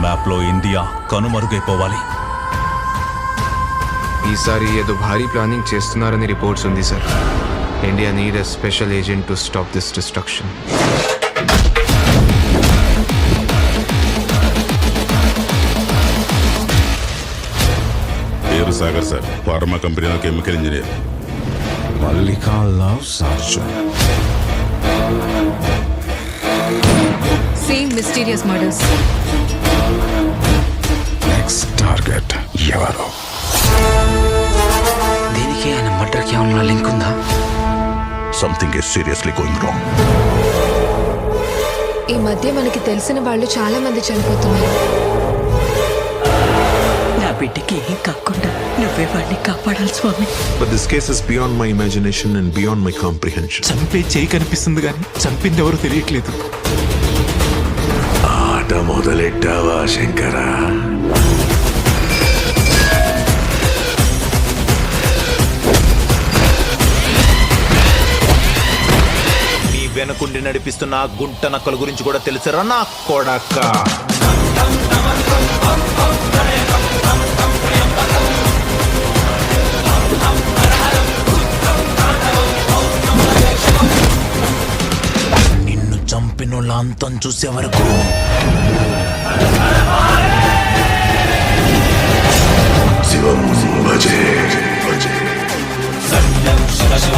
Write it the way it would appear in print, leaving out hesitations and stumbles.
మ్యాప్లో ఇండియా కనుమరుగైపోవాలి. ఈసారి ఏదో భారీ ప్లానింగ్ చేస్తున్నారని రిపోర్ట్స్ ఉంది sir. India need a special agent to stop this destruction. పేరు సాగర్ సార్, ఫార్మా కంపెనీలో chemical engineer. Mallika loves Arjun. Same mysterious murders. Next target ఎవరు? దీనికి ఆయన మర్డర్కి ఏమన్నా లింక్ ఉందా? Something is seriously going wrong. ఈ మధ్య మనకి తెలిసిన వాళ్ళు చాలా మంది చనిపోతున్నారు. నా బిడ్డకి ఏం కాకుండా నువ్వే వాడిని కాపాడాలి స్వామి. But this case is beyond my imagination and beyond my comprehension. చంపే చేయి కనిపిస్తుంది కానీ చంపింది ఎవరు తెలియట్లేదు. ఆట మొదలెట్టావా శంకరా? నీ వెనకుండి నడిపిస్తున్న గుంట నక్కల గురించి కూడా తెలుసురా నా కొడక. నిన్ను చంపినోళ్ళ అంతం చూసే వరకు శివం భజే భజే. శివ శివ